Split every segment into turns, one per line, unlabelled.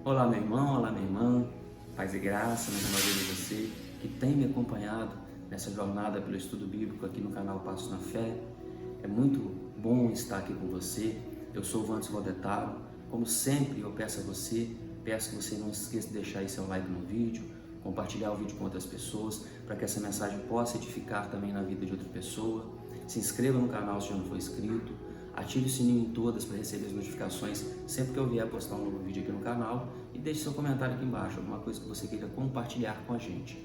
Olá, meu irmão, olá, minha irmã, paz e graça, mais uma vez a você que tem me acompanhado nessa jornada pelo estudo bíblico aqui no canal Passos na Fé. É muito bom estar aqui com você. Eu sou o Vantes Valdetaro. Como sempre, eu peço que você não se esqueça de deixar aí seu like no vídeo, compartilhar o vídeo com outras pessoas, para que essa mensagem possa edificar também na vida de outra pessoa. Se inscreva no canal se já não for inscrito. Ative o sininho em todas para receber as notificações sempre que eu vier postar um novo vídeo aqui no canal e deixe seu comentário aqui embaixo, alguma coisa que você queira compartilhar com a gente.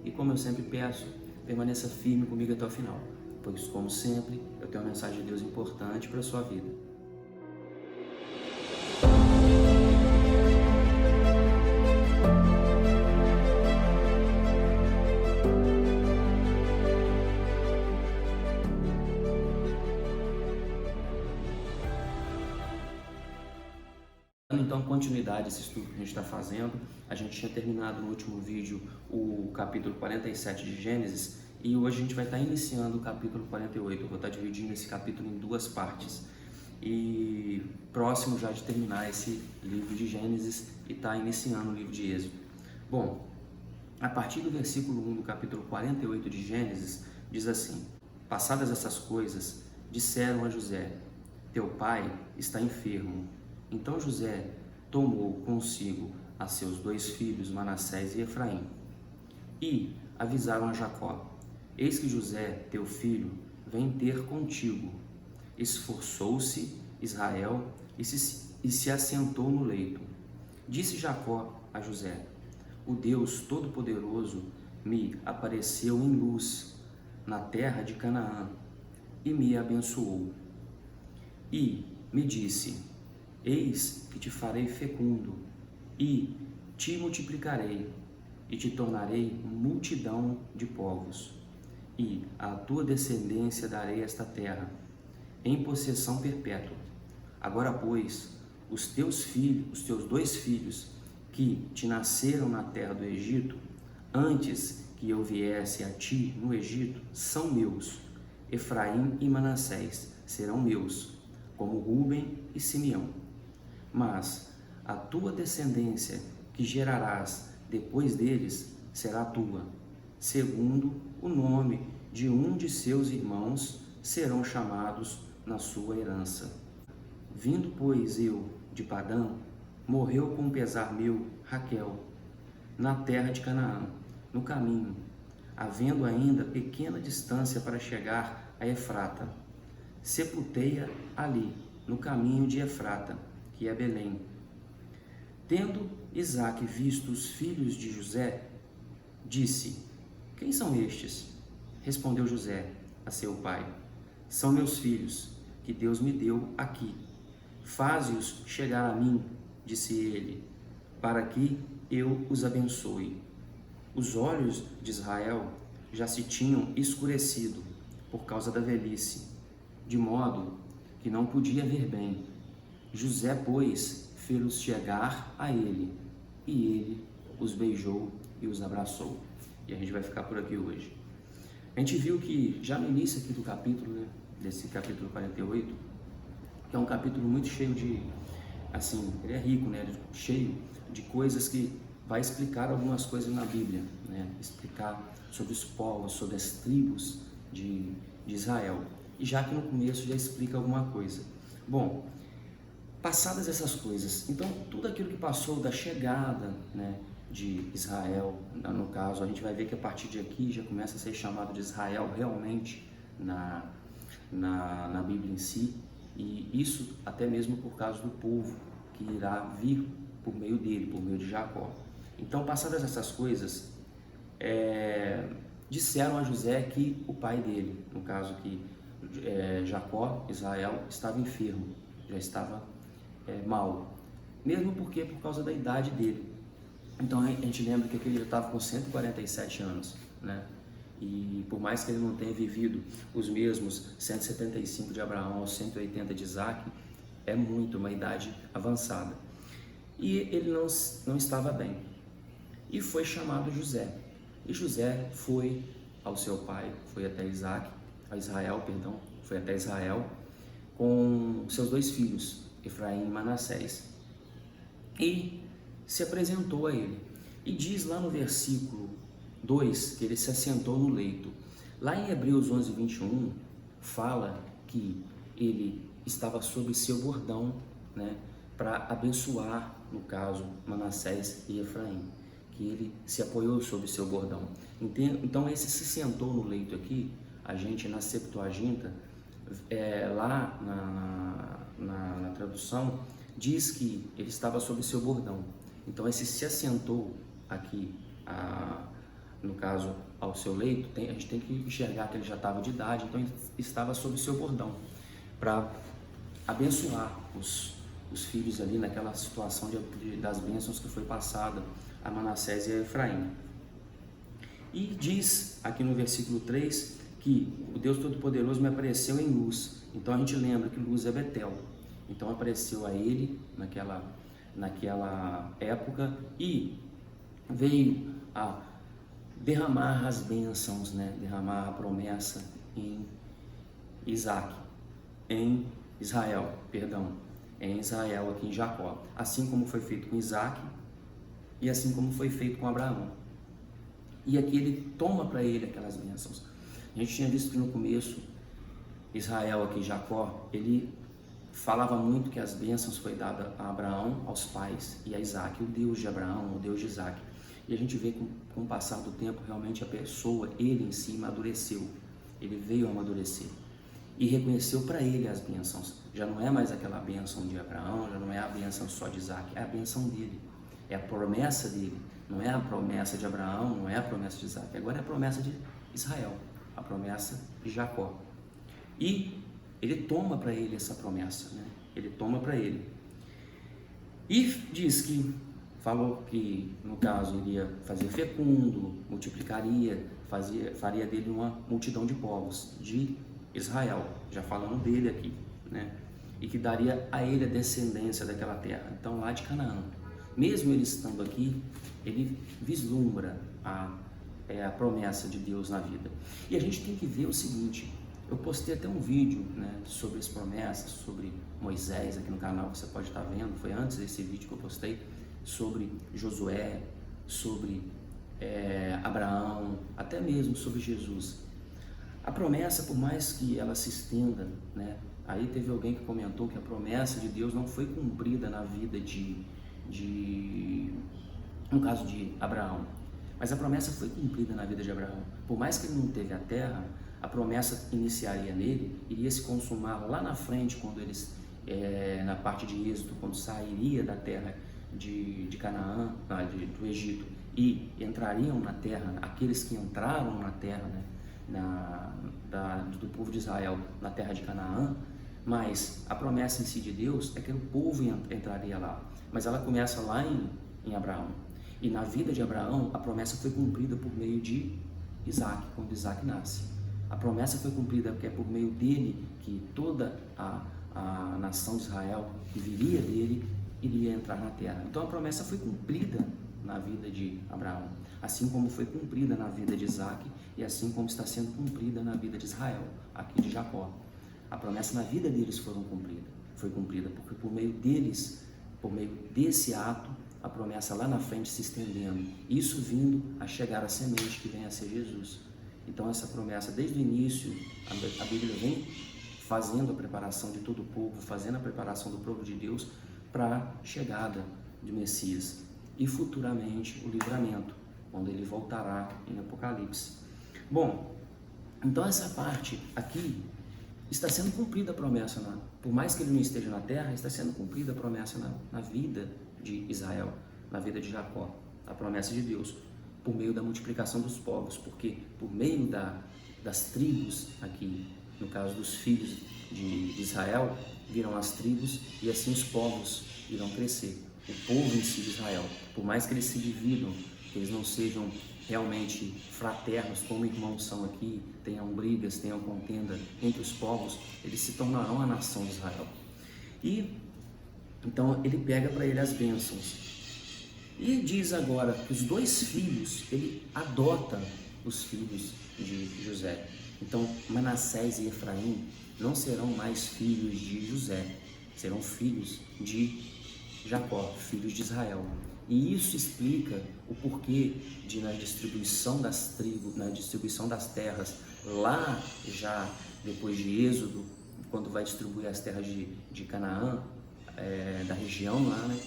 E como eu sempre peço, permaneça firme comigo até o final, pois como sempre, eu tenho uma mensagem de Deus importante para a sua vida. Então, continuidade esse estudo que a gente está fazendo. A gente tinha terminado no último vídeo o capítulo 47 de Gênesis e hoje a gente vai estar iniciando o capítulo 48. Eu vou estar dividindo esse capítulo em duas partes. E próximo já de terminar esse livro de Gênesis e estar iniciando o livro de Êxodo. Bom, a partir do versículo 1 do capítulo 48 de Gênesis, diz assim: Passadas essas coisas, disseram a José: Teu pai está enfermo. Então José tomou consigo a seus dois filhos, Manassés e Efraim, e avisaram a Jacó: Eis que José, teu filho, vem ter contigo. Esforçou-se Israel e se assentou no leito. Disse Jacó a José: O Deus Todo-Poderoso me apareceu em luz na terra de Canaã e me abençoou. E me disse: Eis que te farei fecundo, e te multiplicarei, e te tornarei multidão de povos, e à tua descendência darei esta terra, em possessão perpétua. Agora, pois, os teus dois filhos, que te nasceram na terra do Egito, antes que eu viesse a ti no Egito, são meus. Efraim e Manassés serão meus, como Ruben e Simeão. Mas a tua descendência que gerarás depois deles será tua, segundo o nome de um de seus irmãos serão chamados na sua herança. Vindo, pois, eu de Padã, morreu com pesar meu Raquel, na terra de Canaã, no caminho, havendo ainda pequena distância para chegar a Efrata. Sepultei-a ali, no caminho de Efrata, que é Belém. Tendo Isaque visto os filhos de José, disse: Quem são estes? Respondeu José a seu pai: São meus filhos, que Deus me deu aqui. Faze-os chegar a mim, disse ele, para que eu os abençoe. Os olhos de Israel já se tinham escurecido por causa da velhice, de modo que não podia ver bem. José, pois, fê-los chegar a ele, e ele os beijou e os abraçou. E a gente vai ficar por aqui hoje. A gente viu que já no início aqui do capítulo, né, desse capítulo 48, que é um capítulo muito cheio de, assim, ele é rico, né, cheio de coisas que vai explicar algumas coisas na Bíblia, né, explicar sobre os povos, sobre as tribos de Israel. E já que no começo já explica alguma coisa. Bom, passadas essas coisas, então tudo aquilo que passou da chegada, né, de Israel, no caso, a gente vai ver que a partir de aqui já começa a ser chamado de Israel realmente na Bíblia em si, e isso até mesmo por causa do povo que irá vir por meio dele, por meio de Jacó. Então, passadas essas coisas, disseram a José que o pai dele, no caso que Jacó, Israel, estava enfermo, já estava mal, mesmo porque por causa da idade dele. Então a gente lembra que ele já estava com 147 anos, né? E por mais que ele não tenha vivido os mesmos 175 de Abraão aos 180 de Isaac, é muito, uma idade avançada. E ele não estava bem. E foi chamado José. E José foi ao seu pai, foi até foi até Israel com seus dois filhos, Efraim e Manassés. E se apresentou a ele. E diz lá no versículo 2 que ele se assentou no leito. Lá em Hebreus 11, 21, fala que ele estava sob seu bordão, né, para abençoar, no caso, Manassés e Efraim, que ele se apoiou sobre seu bordão. Então esse se sentou no leito aqui, a gente na Septuaginta, lá na tradução, diz que ele estava sob seu bordão. Então esse se assentou aqui, no caso, ao seu leito, a gente tem que enxergar que ele já estava de idade, então ele estava sob seu bordão, para abençoar os filhos ali naquela situação das bênçãos que foi passada a Manassés e a Efraim. E diz aqui no versículo 3 que o Deus Todo-Poderoso me apareceu em luz. Então a gente lembra que luz é Betel. Então apareceu a ele naquela época e veio a derramar as bênçãos, né? Derramar a promessa em Israel aqui em Jacó, assim como foi feito com Isaac e assim como foi feito com Abraão. E aqui ele toma para ele aquelas bênçãos. A gente tinha visto que no começo, Israel aqui, Jacó, ele falava muito que as bênçãos foi dada a Abraão, aos pais, e a Isaac, o Deus de Abraão, o Deus de Isaac. E a gente vê que com o passar do tempo, realmente a pessoa, ele em si, amadureceu. Ele veio a amadurecer e reconheceu para ele as bênçãos. Já não é mais aquela bênção de Abraão, já não é a bênção só de Isaac, é a bênção dele, é a promessa dele. Não é a promessa de Abraão, não é a promessa de Isaac, agora é a promessa de Israel, a promessa de Jacó. E ele toma para ele essa promessa, né? Ele toma para ele. E diz que, falou que, no caso, iria fazer fecundo, multiplicaria, faria dele uma multidão de povos, de Israel, já falando dele aqui, né? E que daria a ele a descendência daquela terra, então lá de Canaã. Mesmo ele estando aqui, ele vislumbra a promessa de Deus na vida. E a gente tem que ver o seguinte, eu postei até um vídeo, né, sobre as promessas, sobre Moisés aqui no canal, você pode estar vendo, foi antes desse vídeo que eu postei, sobre Josué, sobre Abraão, até mesmo sobre Jesus. A promessa, por mais que ela se estenda, né, aí teve alguém que comentou que a promessa de Deus não foi cumprida na vida no caso de Abraão, mas a promessa foi cumprida na vida de Abraão. Por mais que ele não teve a terra, a promessa iniciaria nele, iria se consumar lá na frente, quando eles, na parte de Êxodo, quando sairia da terra de Canaã, do Egito, e entrariam na terra, aqueles que entraram na terra, né, do povo de Israel, na terra de Canaã. Mas a promessa em si de Deus é que o povo entraria lá, mas ela começa lá em Abraão. E na vida de Abraão, a promessa foi cumprida por meio de Isaac, quando Isaac nasce. A promessa foi cumprida porque é por meio dele que toda a nação de Israel, que viria dele, iria entrar na terra. Então a promessa foi cumprida na vida de Abraão, assim como foi cumprida na vida de Isaac e assim como está sendo cumprida na vida de Israel, aqui de Jacó. A promessa na vida deles foi cumprida, porque por meio deles, por meio desse ato, a promessa lá na frente se estendendo, isso vindo a chegar à semente que vem a ser Jesus. Então essa promessa, desde o início, a Bíblia vem fazendo a preparação de todo o povo, fazendo a preparação do povo de Deus para a chegada de Messias e futuramente o livramento, quando ele voltará em Apocalipse. Bom, então essa parte aqui está sendo cumprida a promessa, por mais que ele não esteja na terra, está sendo cumprida a promessa na vida de Israel, na vida de Jacó, a promessa de Deus, por meio da multiplicação dos povos, porque por meio das tribos aqui, no caso dos filhos de Israel, virão as tribos e assim os povos irão crescer. O povo em si de Israel, por mais que eles se dividam, que eles não sejam realmente fraternos, como irmãos são aqui, tenham brigas, tenham contenda entre os povos, eles se tornarão a nação de Israel. E então ele pega para ele as bênçãos. E diz agora que os dois filhos, ele adota os filhos de José. Então Manassés e Efraim não serão mais filhos de José, serão filhos de Jacó, filhos de Israel. E isso explica o porquê de na distribuição das tribos, na distribuição das terras, lá já depois de Êxodo, quando vai distribuir as terras de Canaã, da região lá, né?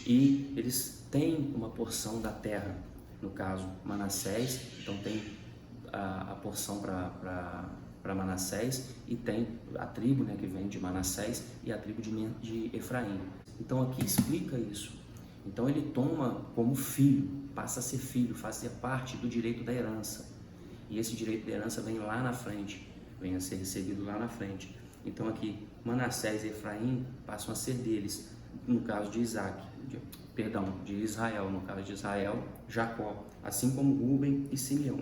E eles têm uma porção da terra, no caso Manassés, então tem a porção para Manassés, e tem a tribo, né, que vem de Manassés, e a tribo de Efraim. Então aqui explica isso. Então ele toma como filho, passa a ser filho, fazia parte do direito da herança. E esse direito da herança vem lá na frente, vem a ser recebido lá na frente. Então aqui Manassés e Efraim passam a ser deles, no caso de de Israel, no caso de Israel, Jacó, assim como Rúben e Simeão.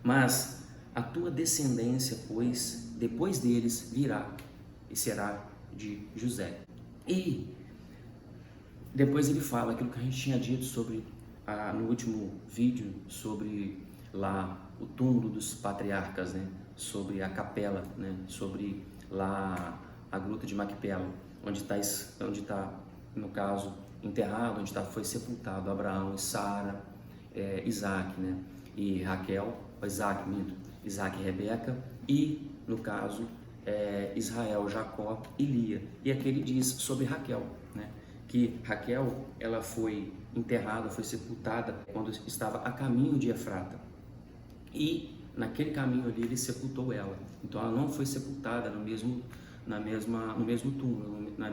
Mas a tua descendência, pois, depois deles virá e será de José. E depois ele fala aquilo que a gente tinha dito sobre, no último vídeo, sobre lá o túmulo dos patriarcas, né? Sobre a capela, né? Sobre lá a gruta de Macpela, onde está, no caso, enterrado, onde foi sepultado Abraão e Sara, Isaac, né? E Raquel, Isaac e Rebeca, e, no caso, Israel, Jacó e Lia. E aqui ele diz sobre Raquel, né? Que Raquel, ela foi enterrada, foi sepultada quando estava a caminho de Efrata. E naquele caminho ali ele sepultou ela. Então ela não foi sepultada no mesmo túmulo, na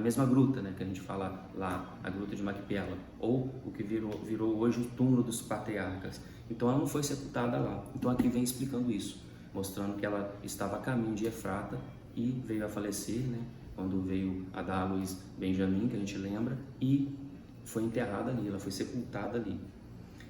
mesma gruta, né, que a gente fala lá, a gruta de Macpela, ou o que virou hoje o túmulo dos patriarcas. Então ela não foi sepultada lá. Então aqui vem explicando isso, mostrando que ela estava a caminho de Efrata e veio a falecer, né, quando veio a dar à luz Benjamim, que a gente lembra, e foi enterrada ali, ela foi sepultada ali.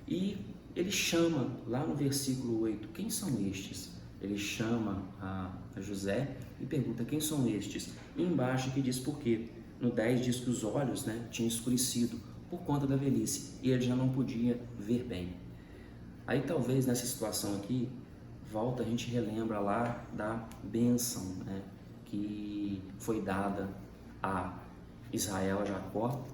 E ele chama, lá no versículo 8, quem são estes? Ele chama a José e pergunta quem são estes. E embaixo que diz por quê. No 10 diz que os olhos, né, tinham escurecido por conta da velhice e ele já não podia ver bem. Aí talvez nessa situação aqui, a gente relembra lá da bênção, né, que foi dada a Israel, a Jacó,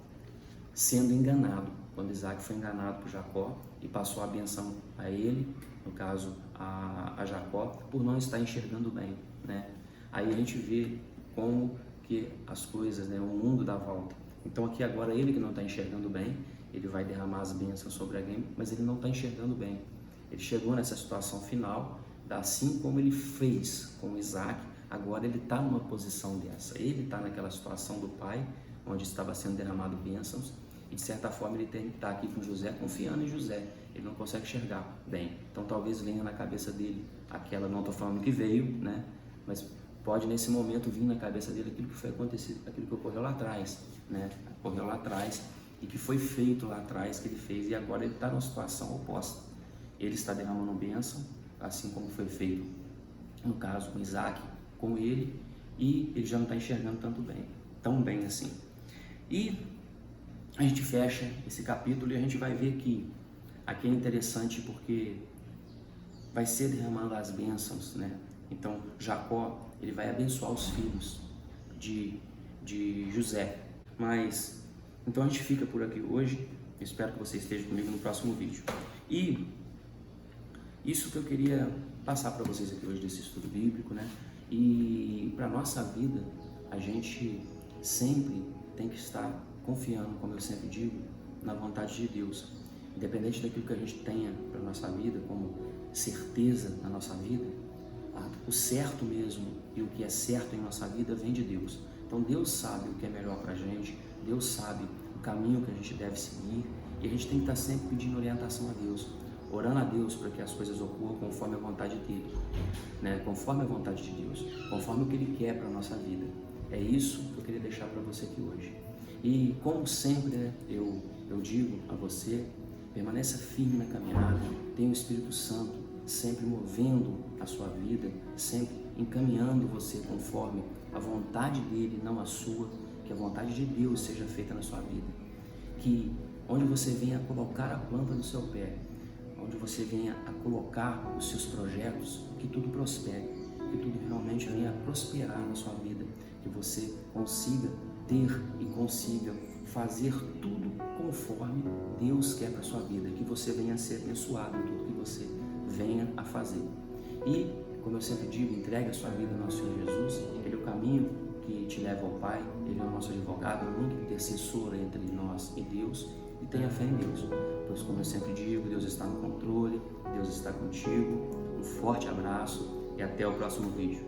sendo enganado. Quando Isaac foi enganado por Jacó e passou a bênção a ele, no caso a Jacó, por não estar enxergando bem, né? Aí a gente vê como que as coisas, né, o mundo dá volta. Então aqui agora ele que não está enxergando bem, ele vai derramar as bênçãos sobre alguém, mas ele não está enxergando bem. Ele chegou nessa situação final, assim como ele fez com Isaac, agora ele está numa posição dessa. Ele está naquela situação do pai, onde estava sendo derramado bênçãos, e de certa forma ele tem que estar aqui com José, confiando em José. Ele não consegue enxergar bem. Então talvez venha na cabeça dele aquela, não estou falando que veio, né? Mas pode nesse momento vir na cabeça dele aquilo que foi acontecido, aquilo que ocorreu lá atrás, né? Ocorreu lá atrás e que foi feito lá atrás, que ele fez, e agora ele está numa situação oposta. Ele está derramando bênção, assim como foi feito no caso com Isaac, com ele, e ele já não está enxergando tão bem assim. E a gente fecha esse capítulo e a gente vai ver que aqui é interessante porque vai ser derramando as bênçãos, né? Então Jacó, ele vai abençoar os filhos de José. Mas então a gente fica por aqui hoje. Eu espero que você esteja comigo no próximo vídeo. E isso que eu queria passar para vocês aqui hoje desse estudo bíblico, né? E para nossa vida, a gente sempre tem que estar confiando, como eu sempre digo, na vontade de Deus. Independente daquilo que a gente tenha para nossa vida, como certeza na nossa vida, o certo mesmo e o que é certo em nossa vida vem de Deus. Então Deus sabe o que é melhor para a gente, Deus sabe o caminho que a gente deve seguir, e a gente tem que estar sempre pedindo orientação a Deus, orando a Deus para que as coisas ocorram conforme a vontade dele, né? Conforme a vontade de Deus, conforme o que Ele quer para a nossa vida. É isso que eu queria deixar para você aqui hoje. E como sempre, né, eu digo a você, permaneça firme na caminhada, tenha o Espírito Santo sempre movendo a sua vida, sempre encaminhando você conforme a vontade dele, não a sua, que a vontade de Deus seja feita na sua vida. Que onde você venha colocar a planta do seu pé, onde você venha a colocar os seus projetos, que tudo prospere, que tudo realmente venha a prosperar na sua vida, que você consiga ter e consiga fazer tudo conforme Deus quer para a sua vida, que você venha a ser abençoado em tudo que você venha a fazer. E, como eu sempre digo, entregue a sua vida ao nosso Senhor Jesus. Ele é o caminho que te leva ao Pai, Ele é o nosso advogado, o único intercessor entre nós e Deus, e tenha fé em Deus, pois, como eu sempre digo, Deus está no controle, Deus está contigo. Um forte abraço e até o próximo vídeo.